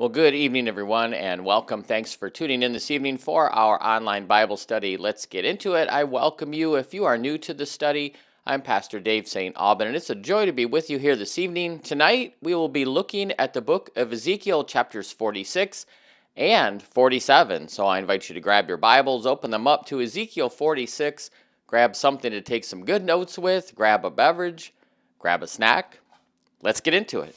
Well, good evening, everyone, and welcome. Thanks for tuning in this evening for our online Bible study. Let's get into it. I welcome you. If you are new to the study, I'm Pastor Dave St. Alban, and it's a joy to be with you here this evening. Tonight, we will be looking at the book of Ezekiel, chapters 46 and 47. So I invite you to grab your Bibles, open them up to Ezekiel 46, grab something to take some good notes with, grab a beverage, grab a snack. Let's get into it.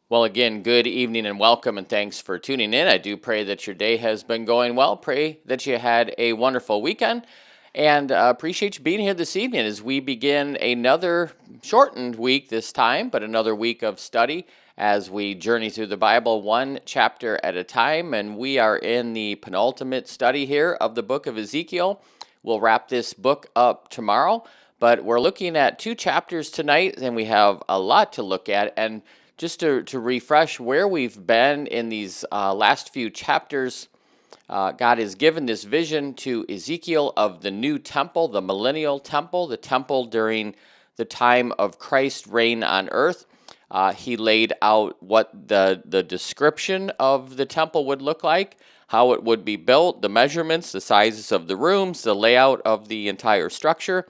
Well, again, good evening and welcome, and thanks for tuning in. I do pray that your day has been going well. Pray that you had a wonderful weekend, and appreciate you being here this evening as we begin another shortened week this time, but another week of study as we journey through the Bible one chapter at a time, and we are in the penultimate study here of the book of Ezekiel. We'll wrap this book up tomorrow, but we're looking at 2 chapters tonight, and we have a lot to look at. And just to refresh where we've been in these last few chapters, God has given this vision to Ezekiel of the new temple, the millennial temple, the temple during the time of Christ's reign on earth. He laid out what the description of the temple would look like, how it would be built, the measurements, the sizes of the rooms, the layout of the entire structure.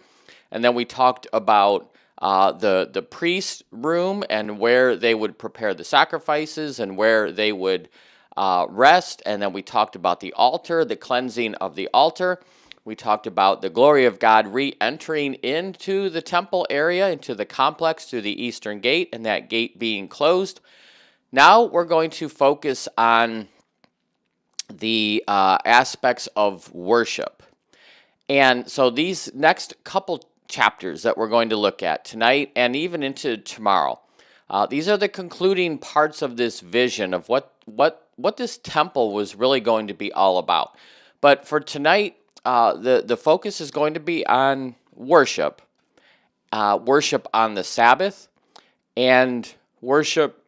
And then we talked about the priest room and where they would prepare the sacrifices and where they would rest. And then we talked about the altar, the cleansing of the altar. We talked about the glory of God re-entering into the temple area, into the complex through the eastern gate, and that gate being closed. Now we're going to focus on the aspects of worship. And so these next couple chapters that we're going to look at tonight and even into tomorrow, these are the concluding parts of this vision of what this temple was really going to be all about. But for tonight, the focus is going to be on worship, worship on the Sabbath, and worship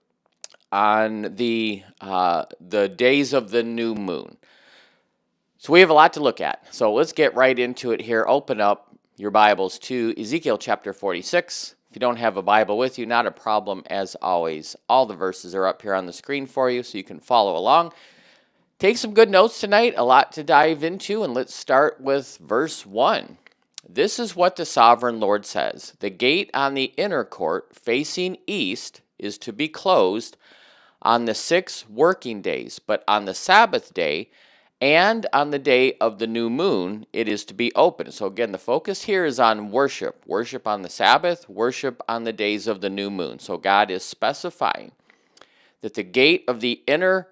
on the days of the new moon. So we have a lot to look at. So let's get right into it here. Open up your Bibles to Ezekiel chapter 46. If you don't have a Bible with you, not a problem as always. All the verses are up here on the screen for you so you can follow along. Take some good notes tonight, a lot to dive into, and let's start with verse 1. This is what the sovereign Lord says. The gate on the inner court facing east is to be closed on the 6 working days, but on the Sabbath day and on the day of the new moon, it is to be open. So again, the focus here is on worship. Worship on the Sabbath, worship on the days of the new moon. So God is specifying that the gate of the inner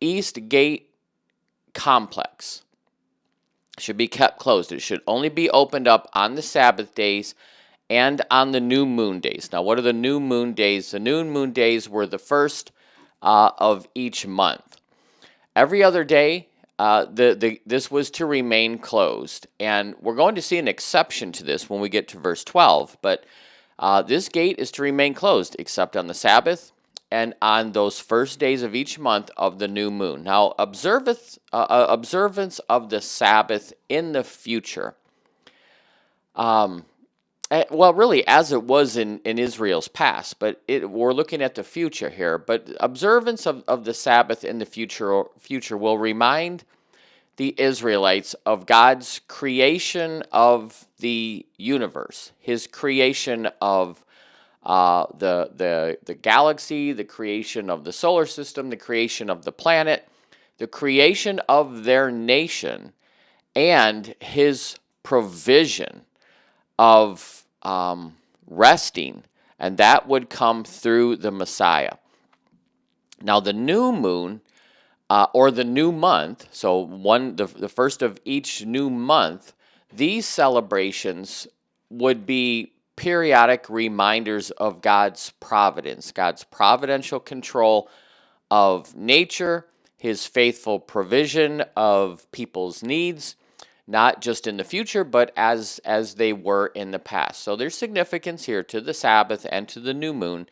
east gate complex should be kept closed. It should only be opened up on the Sabbath days and on the new moon days. Now, what are the new moon days? The new moon days were the first of each month. Every other day, this was to remain closed, and we're going to see an exception to this when we get to verse 12, but this gate is to remain closed except on the Sabbath and on those first days of each month of the new moon. Now, observance of the Sabbath in the future, well, really, as it was in Israel's past, but we're looking at the future here. But observance of the Sabbath in the future will remind the Israelites of God's creation of the universe, His creation of the galaxy, the creation of the solar system, the creation of the planet, the creation of their nation, and His provision of resting, and that would come through the Messiah. Now, the new moon or the new month, so the first of each new month, these celebrations would be periodic reminders of God's providence, God's providential control of nature, his faithful provision of people's needs, not just in the future, but as they were in the past. So there's significance here to the Sabbath and to the new moon,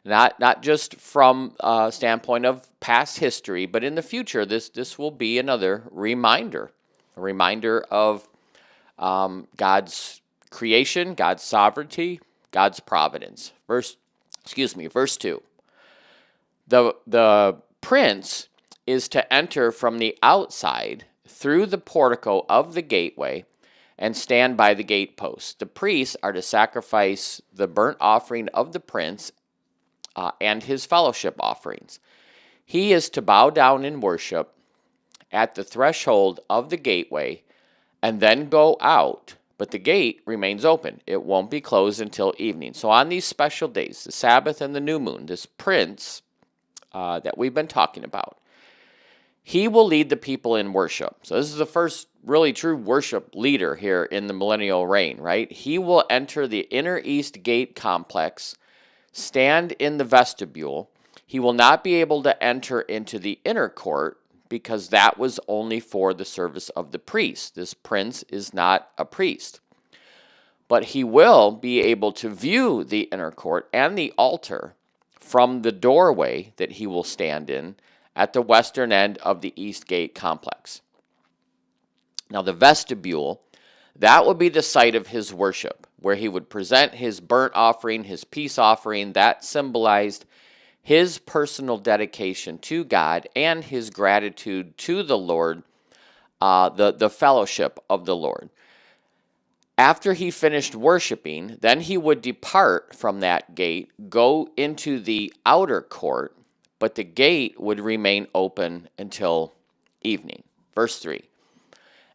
not just from a standpoint of past history, but in the future, this will be another reminder, a reminder of God's creation, God's sovereignty, God's providence. Verse 2. The prince is to enter from the outside through the portico of the gateway and stand by the gateposts. The priests are to sacrifice the burnt offering of the prince and his fellowship offerings. He is to bow down in worship at the threshold of the gateway and then go out, but the gate remains open. It won't be closed until evening. So on these special days, the Sabbath and the new moon, this prince that we've been talking about, he will lead the people in worship. So this is the first really true worship leader here in the millennial reign, right? He will enter the inner east gate complex, stand in the vestibule. He will not be able to enter into the inner court because that was only for the service of the priest. This prince is not a priest. But he will be able to view the inner court and the altar from the doorway that he will stand in at the western end of the East Gate complex. Now the vestibule, that would be the site of his worship, where he would present his burnt offering, his peace offering. That symbolized his personal dedication to God and his gratitude to the Lord, the fellowship of the Lord. After he finished worshiping, then he would depart from that gate, go into the outer court, but the gate would remain open until evening. Verse 3.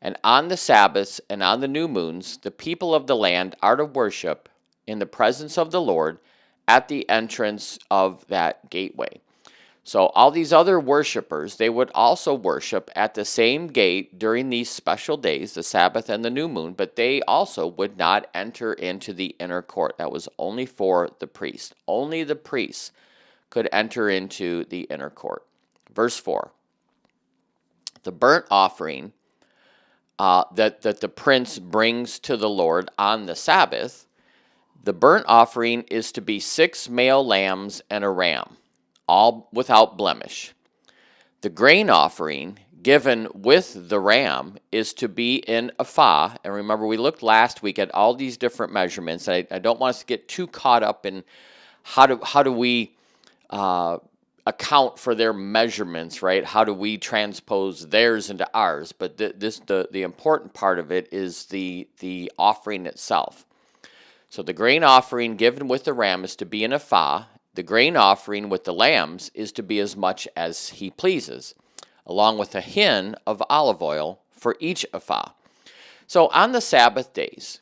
And on the Sabbaths and on the new moons, the people of the land are to worship in the presence of the Lord at the entrance of that gateway. So all these other worshipers, they would also worship at the same gate during these special days, the Sabbath and the new moon, but they also would not enter into the inner court. That was only for the priest. Only the priests could enter into the inner court. Verse 4. The burnt offering that the prince brings to the Lord on the Sabbath, the burnt offering is to be 6 male lambs and a ram, all without blemish. The grain offering given with the ram is to be in ephah. And remember, we looked last week at all these different measurements. I don't want us to get too caught up in how do we account for their measurements, right? How do we transpose theirs into ours? But the important part of it is the offering itself. So the grain offering given with the ram is to be an ephah. The grain offering with the lambs is to be as much as he pleases, along with a hin of olive oil for each ephah. So on the Sabbath days,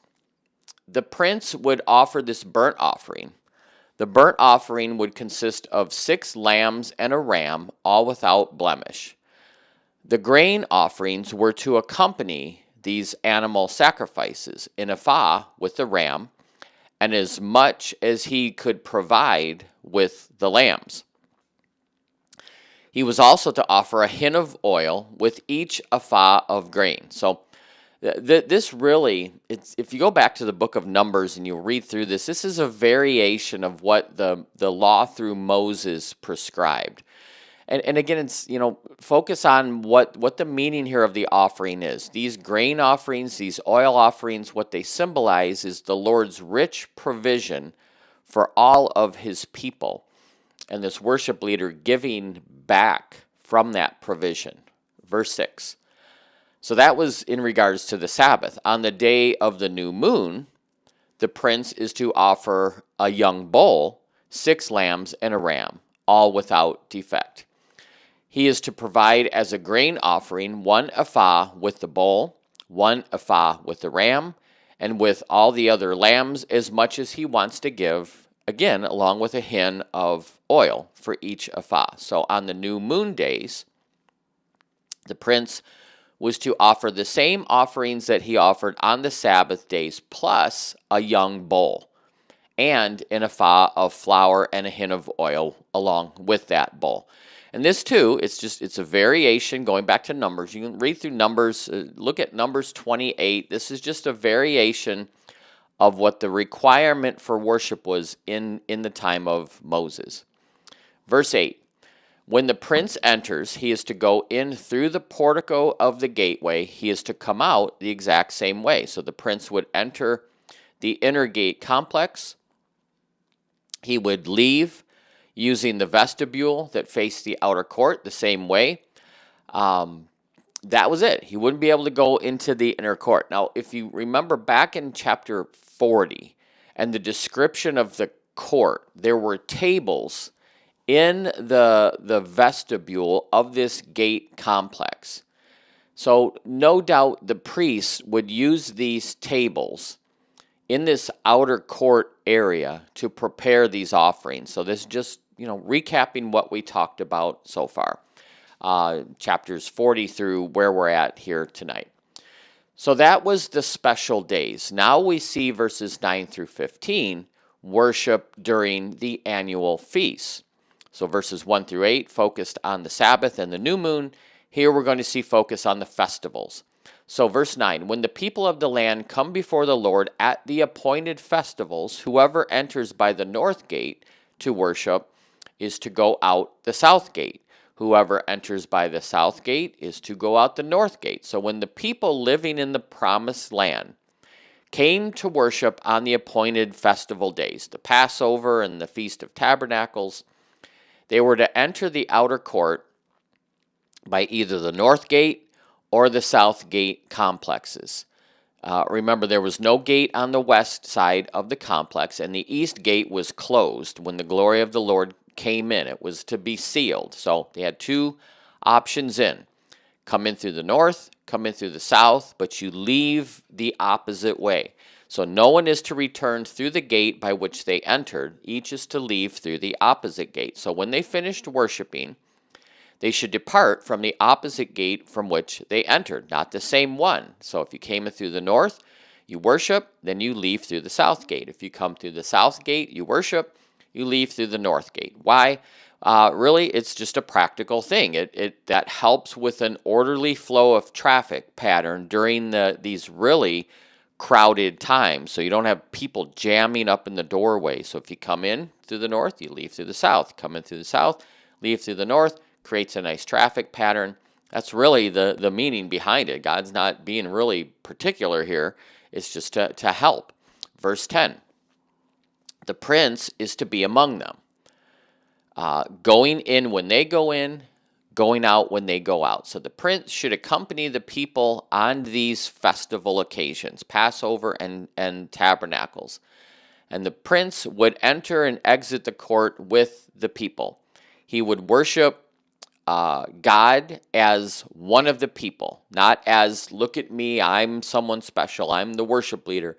the prince would offer this burnt offering. The burnt offering would consist of 6 lambs and a ram, all without blemish. The grain offerings were to accompany these animal sacrifices, an ephah with the ram, and as much as he could provide with the lambs. He was also to offer a hin of oil with each ephah of grain. So this really, if you go back to the book of Numbers and you read through this, this is a variation of what the law through Moses prescribed. And again, it's, focus on what the meaning here of the offering is. These grain offerings, these oil offerings, what they symbolize is the Lord's rich provision for all of his people. And this worship leader giving back from that provision. Verse 6. So that was in regards to the Sabbath. On the day of the new moon, the prince is to offer a young bull, 6 lambs, and a ram, all without defect. He is to provide as a grain offering 1 ephah with the bull, 1 ephah with the ram, and with all the other lambs as much as he wants to give, again, along with a hin of oil for each ephah. So on the new moon days, the prince was to offer the same offerings that he offered on the Sabbath days, plus a young bull and an ephah of flour and a hin of oil along with that bull. And this too, it's a variation going back to Numbers. You can read through Numbers, look at Numbers 28. This is just a variation of what the requirement for worship was in the time of Moses. Verse 8. When the prince enters, he is to go in through the portico of the gateway. He is to come out the exact same way. So the prince would enter the inner gate complex. He would leave using the vestibule that faced the outer court the same way. That was it. He wouldn't be able to go into the inner court. Now, if you remember back in chapter 40 and the description of the court, there were tables in the vestibule of this gate complex. So no doubt the priests would use these tables in this outer court area to prepare these offerings. So this is just, recapping what we talked about so far, chapters 40 through where we're at here tonight. So that was the special days. Now we see verses 9 through 15, worship during the annual feasts. So verses 1 through 8 focused on the Sabbath and the new moon. Here we're going to see focus on the festivals. So verse 9, when the people of the land come before the Lord at the appointed festivals, whoever enters by the north gate to worship is to go out the south gate. Whoever enters by the south gate is to go out the north gate. So when the people living in the promised land came to worship on the appointed festival days, the Passover and the Feast of Tabernacles, they were to enter the outer court by either the north gate or the south gate complexes. Remember, there was no gate on the west side of the complex, and the east gate was closed when the glory of the Lord came in. It was to be sealed. So they had two options in. Come in through the north, come in through the south, but you leave the opposite way. So no one is to return through the gate by which they entered. Each is to leave through the opposite gate. So when they finished worshiping, they should depart from the opposite gate from which they entered, not the same one. So if you came in through the north, you worship, then you leave through the south gate. If you come through the south gate, you worship, you leave through the north gate. Why? Really, it's just a practical thing. That helps with an orderly flow of traffic pattern during these really crowded times, so you don't have people jamming up in the doorway. So if you come in through the north, you leave through the south. Come in through the south, leave through the north, creates a nice traffic pattern. That's really the meaning behind it. God's not being really particular here. It's just to help. Verse 10, the prince is to be among them, going in when they go in, going out when they go out. So the prince should accompany the people on these festival occasions, Passover and Tabernacles. And the prince would enter and exit the court with the people. He would worship God as one of the people, not as, look at me, I'm someone special, I'm the worship leader.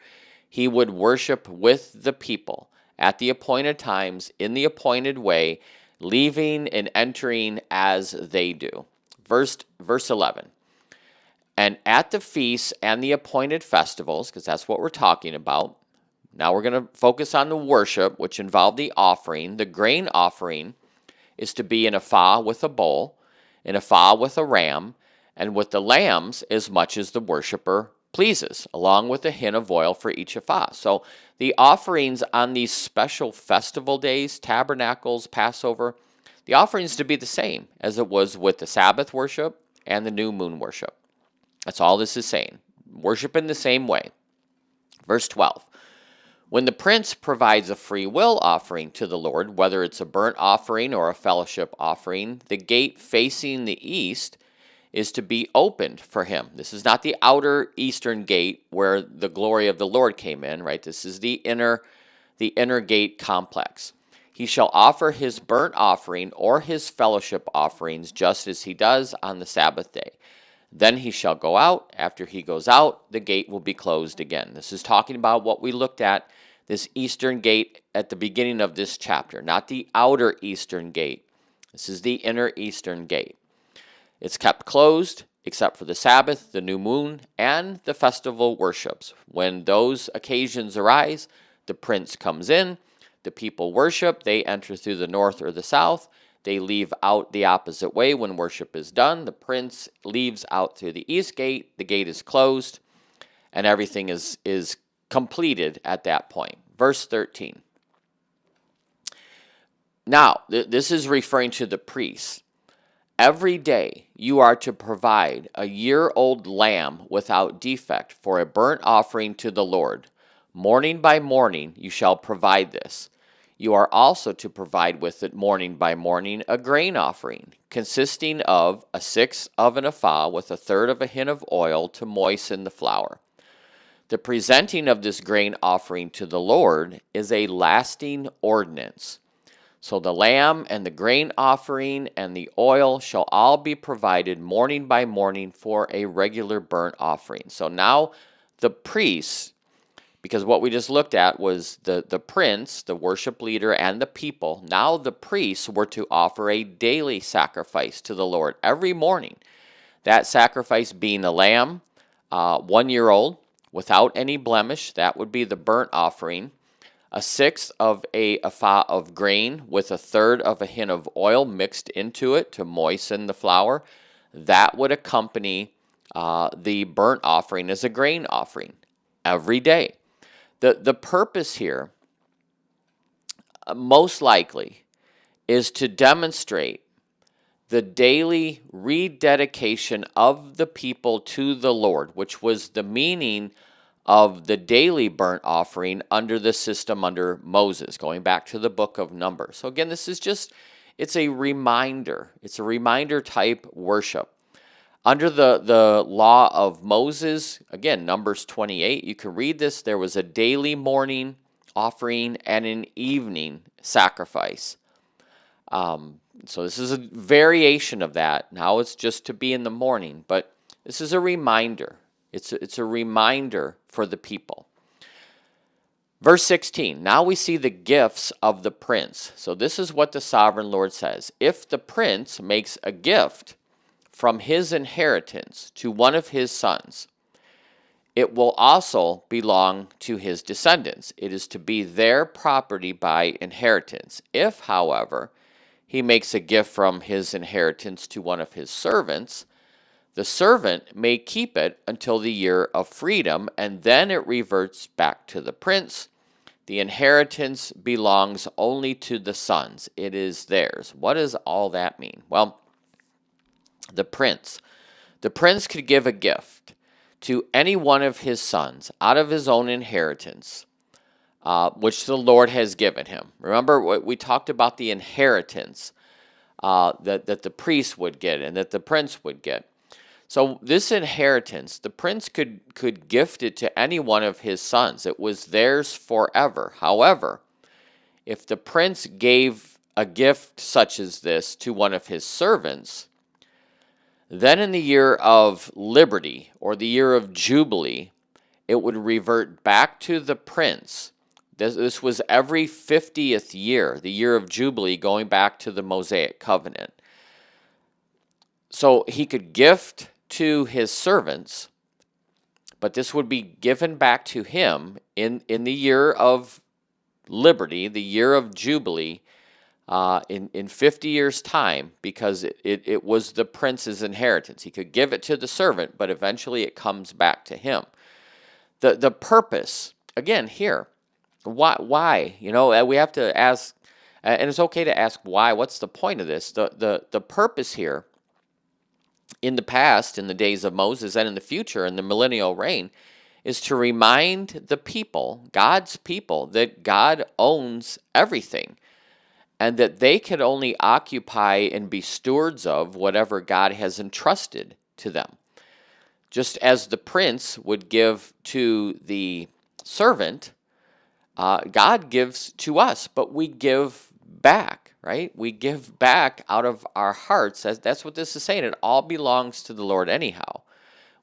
He would worship with the people at the appointed times, in the appointed way, leaving and entering as they do. Verse 11. And at the feasts and the appointed festivals, because that's what we're talking about, now we're going to focus on the worship, which involved the offering. The grain offering is to be an ephah with a bull, an ephah with a ram, and with the lambs as much as the worshiper pleases, along with a hin of oil for each ephah. So the offerings on these special festival days, Tabernacles, Passover, the offerings to be the same as it was with the Sabbath worship and the new moon worship. That's all this is saying. Worship in the same way. Verse 12. When the prince provides a free will offering to the Lord, whether it's a burnt offering or a fellowship offering, the gate facing the east is to be opened for him. This is not the outer eastern gate where the glory of the Lord came in, right? This is the inner gate complex. He shall offer his burnt offering or his fellowship offerings just as he does on the Sabbath day. Then he shall go out. After he goes out, the gate will be closed again. This is talking about what we looked at, this eastern gate at the beginning of this chapter, not the outer eastern gate. This is the inner eastern gate. It's kept closed except for the Sabbath, the new moon, and the festival worships. When those occasions arise, the prince comes in, the people worship, they enter through the north or the south, they leave out the opposite way when worship is done, the prince leaves out through the east gate, the gate is closed, and everything is completed at that point. Verse 13. Now, this is referring to the priests. Every day you are to provide a year-old lamb without defect for a burnt offering to the Lord. Morning by morning you shall provide this. You are also to provide with it morning by morning a grain offering, consisting of a sixth of an ephah with a third of a hin of oil to moisten the flour. The presenting of this grain offering to the Lord is a lasting ordinance. So the lamb and the grain offering and the oil shall all be provided morning by morning for a regular burnt offering. So now the priests, because what we just looked at was the prince, the worship leader, and the people. Now the priests were to offer a daily sacrifice to the Lord every morning. That sacrifice being a lamb, 1 year old, without any blemish. That would be the burnt offering. A sixth of a ephah of grain with a third of a hin of oil mixed into it to moisten the flour. That would accompany the burnt offering as a grain offering every day. The purpose here, most likely, is to demonstrate the daily rededication of the people to the Lord, which was the meaning of the daily burnt offering under the system under Moses, going back to the book of Numbers. So again, this is just, it's a reminder. It's a reminder type worship. Under the law of Moses, again, Numbers 28, you can read this, there was a daily morning offering and an evening sacrifice. So this is a variation of that. Now it's just to be in the morning, but this is a reminder. It's a reminder for the people. Verse 16, now we see the gifts of the prince. So this is what the sovereign Lord says. If the prince makes a gift from his inheritance to one of his sons, it will also belong to his descendants. It is to be their property by inheritance. If, however, he makes a gift from his inheritance to one of his servants, the servant may keep it until the year of freedom, and then it reverts back to the prince. The inheritance belongs only to the sons. It is theirs. What does all that mean? Well, the prince could give a gift to any one of his sons out of his own inheritance, which the Lord has given him. Remember, we talked about the inheritance that the priest would get and that the prince would get. So this inheritance, the prince could gift it to any one of his sons. It was theirs forever. However, if the prince gave a gift such as this to one of his servants, then in the year of liberty or the year of jubilee, it would revert back to the prince. This was every 50th year, the year of jubilee, going back to the Mosaic covenant. So he could gift to his servants, but this would be given back to him in the year of liberty, the year of jubilee, in 50 years' time, because it was the prince's inheritance. He could give it to the servant, but eventually it comes back to him. The purpose, again, here, why? You know, we have to ask, and it's okay to ask why. What's the point of this? The purpose here, in the past, in the days of Moses, and in the future, in the millennial reign, is to remind the people, God's people, that God owns everything, and that they can only occupy and be stewards of whatever God has entrusted to them. Just as the prince would give to the servant, God gives to us, but we give back, right? We give back out of our hearts. That's what this is saying. It all belongs to the Lord anyhow.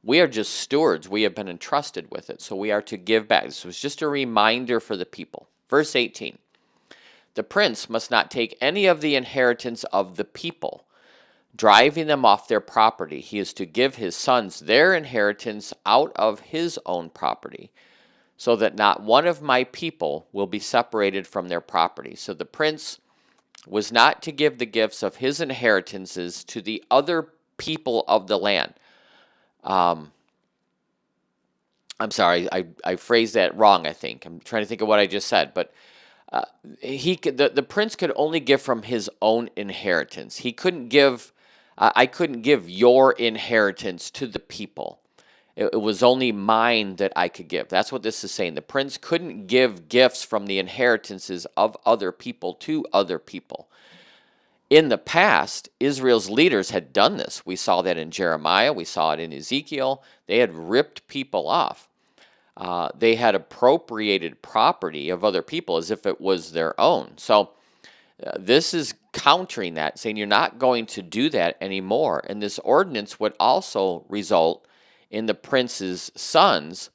We are just stewards. We have been entrusted with it, so we are to give back. This was just a reminder for the people. Verse 18, the prince must not take any of the inheritance of the people. driving them off their property. He is to give his sons their inheritance out of his own property, so that not one of my people will be separated from their property. So the prince was not to give the gifts of his inheritances to the other people of the land. I'm sorry, I phrased that wrong, I think. I'm trying to think of what I just said, but the prince could only give from his own inheritance. He couldn't give, I couldn't give your inheritance to the people. It was only mine that I could give. That's what this is saying. The prince couldn't give gifts from the inheritances of other people to other people. In the past, Israel's leaders had done this. We saw that in Jeremiah. We saw it in Ezekiel. They had ripped people off. They had appropriated property of other people as if it was their own. So this is countering that, saying you're not going to do that anymore. And this ordinance would also result in the prince's sons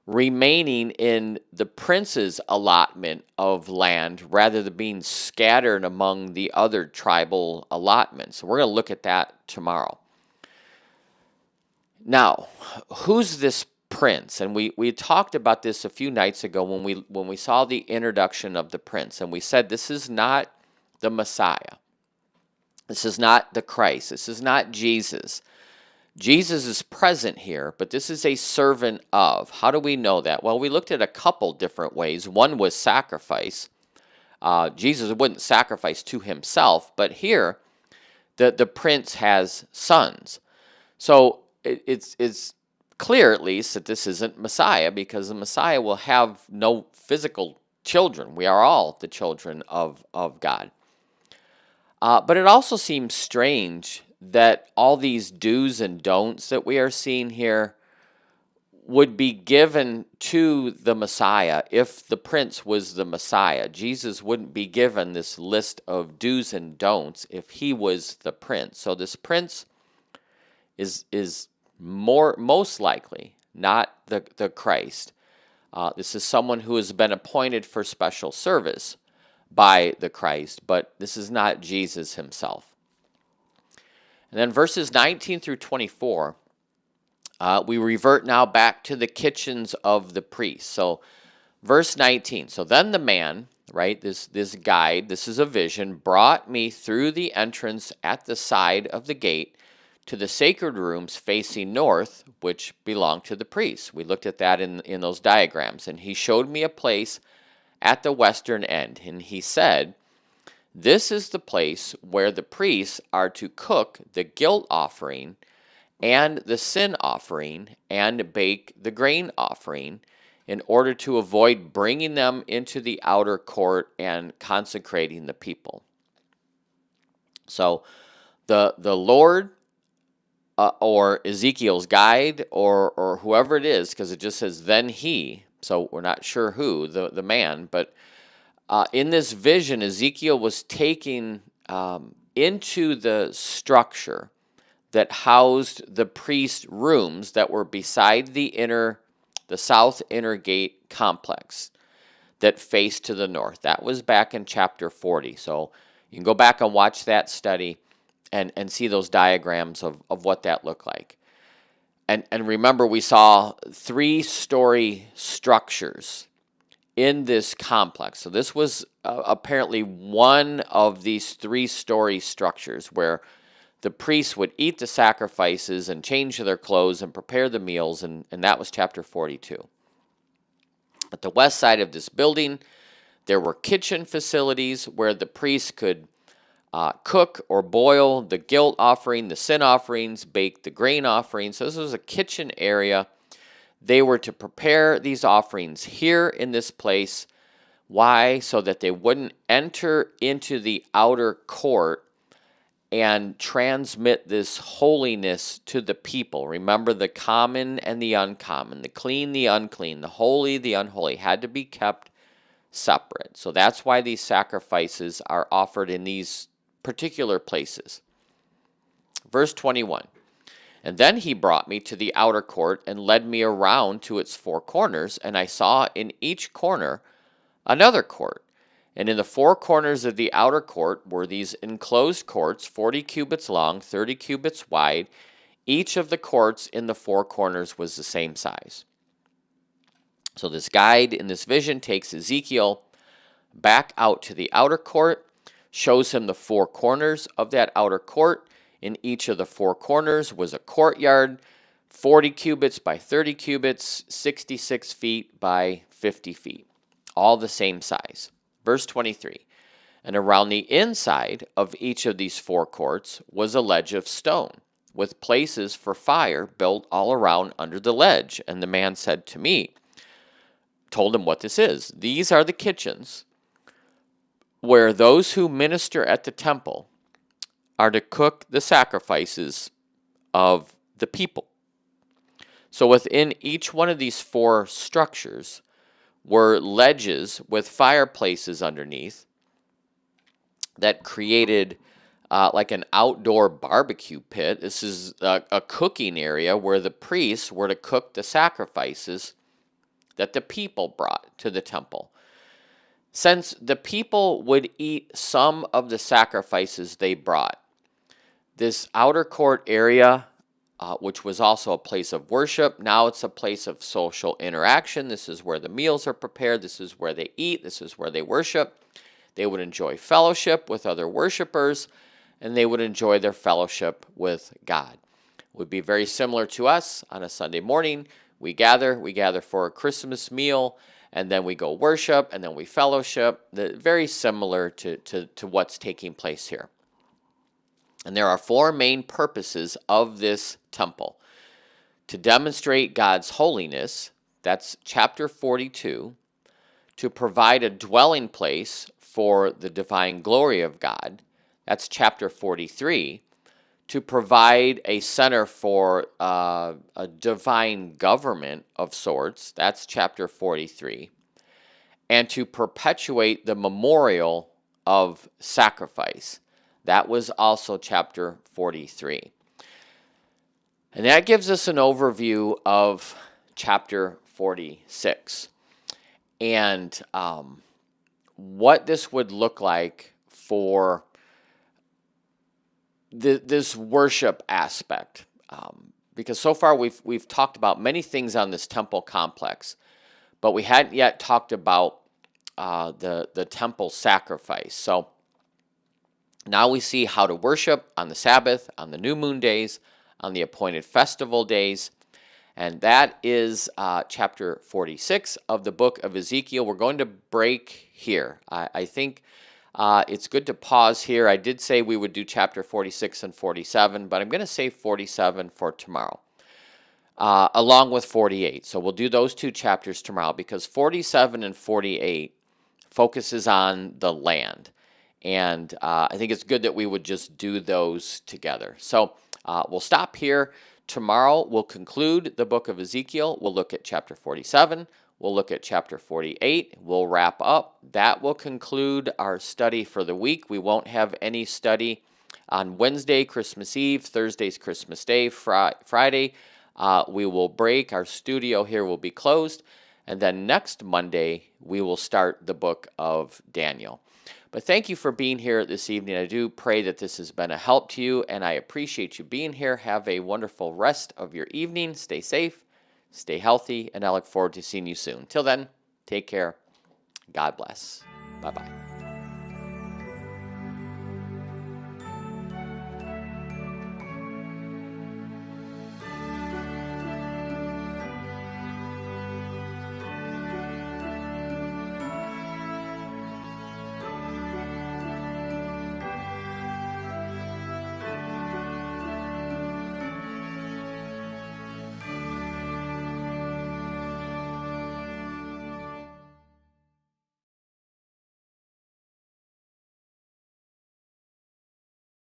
remaining in the prince's allotment of land rather than being scattered among the other tribal allotments. We're going to look at that tomorrow. Now, who's this prince? And we talked about this a few nights ago when we saw the introduction of the prince, and we said this is not the Messiah. This is not the Christ. This is not Jesus. Jesus is present here, but this is a servant of. How do we know that? Well, we looked at a couple different ways. One was sacrifice. Jesus wouldn't sacrifice to himself, but here the prince has sons. So it's clear, at least, that this isn't Messiah, because the Messiah will have no physical children. We are all the children of God. But it also seems strange that all these do's and don'ts that we are seeing here would be given to the Messiah if the prince was the Messiah. Jesus wouldn't be given this list of do's and don'ts if he was the prince. So this prince is most likely not the Christ. This is someone who has been appointed for special service by the Christ, but this is not Jesus himself. And then verses 19 through 24, we revert now back to the kitchens of the priests. So verse 19, so then the man, right, this guide, this is a vision, brought me through the entrance at the side of the gate to the sacred rooms facing north, which belonged to the priests. We looked at that in those diagrams. And he showed me a place at the western end. And he said, this is the place where the priests are to cook the guilt offering and the sin offering and bake the grain offering in order to avoid bringing them into the outer court and consecrating the people. So the Lord or Ezekiel's guide or whoever it is, because it just says then he, so we're not sure who, the man, but in this vision, Ezekiel was taken into the structure that housed the priest rooms that were beside the south inner gate complex that faced to the north. That was back in chapter 40. So you can go back and watch that study and see those diagrams of what that looked like. And remember, we saw 3-story structures in this complex. So this was apparently one of these 3-story structures where the priests would eat the sacrifices and change their clothes and prepare the meals, and that was chapter 42. At the west side of this building, there were kitchen facilities where the priests could cook or boil the guilt offering, the sin offerings, bake the grain offerings. So this was a kitchen area. They were to prepare these offerings here in this place. Why? So that they wouldn't enter into the outer court and transmit this holiness to the people. Remember, the common and the uncommon, the clean, the unclean, the holy, the unholy had to be kept separate. So that's why these sacrifices are offered in these particular places. Verse 21. And then he brought me to the outer court and led me around to its 4 corners, and I saw in each corner another court. And in the four corners of the outer court were these enclosed courts, 40 cubits long, 30 cubits wide. Each of the courts in the four corners was the same size. So this guide in this vision takes Ezekiel back out to the outer court, shows him the four corners of that outer court. In each of the four corners was a courtyard, 40 cubits by 30 cubits, 66 feet by 50 feet, all the same size. Verse 23, and around the inside of each of these four courts was a ledge of stone, with places for fire built all around under the ledge. And the man said to me, told him what this is. These are the kitchens where those who minister at the temple are to cook the sacrifices of the people. So within each one of these four structures were ledges with fireplaces underneath that created like an outdoor barbecue pit. This is a cooking area where the priests were to cook the sacrifices that the people brought to the temple. Since the people would eat some of the sacrifices they brought, this outer court area, which was also a place of worship, now it's a place of social interaction. This is where the meals are prepared. This is where they eat. This is where they worship. They would enjoy fellowship with other worshipers, and they would enjoy their fellowship with God. It would be very similar to us on a Sunday morning. We gather for a Christmas meal, and then we go worship, and then we fellowship. Very similar to what's taking place here. And there are four main purposes of this temple. To demonstrate God's holiness, that's chapter 42. To provide a dwelling place for the divine glory of God, that's chapter 43. To provide a center for a divine government of sorts, that's chapter 43. And to perpetuate the memorial of sacrifice, that was also chapter 43. And that gives us an overview of chapter 46 and what this would look like for this worship aspect. Because so far we've talked about many things on this temple complex, but we hadn't yet talked about the temple sacrifice. So now we see how to worship on the Sabbath, on the new moon days, on the appointed festival days. And that is chapter 46 of the book of Ezekiel. We're going to break here. I think it's good to pause here. I did say we would do chapter 46 and 47, but I'm going to save 47 for tomorrow, along with 48. So we'll do those two chapters tomorrow because 47 and 48 focuses on the land. And I think it's good that we would just do those together. So we'll stop here. Tomorrow we'll conclude the book of Ezekiel. We'll look at chapter 47. We'll look at chapter 48. We'll wrap up. That will conclude our study for the week. We won't have any study on Wednesday, Christmas Eve. Thursday's Christmas Day. Friday, we will break. Our studio here will be closed. And then next Monday, we will start the book of Daniel. But thank you for being here this evening. I do pray that this has been a help to you, and I appreciate you being here. Have a wonderful rest of your evening. Stay safe, stay healthy, and I look forward to seeing you soon. Till then, take care. God bless. Bye-bye.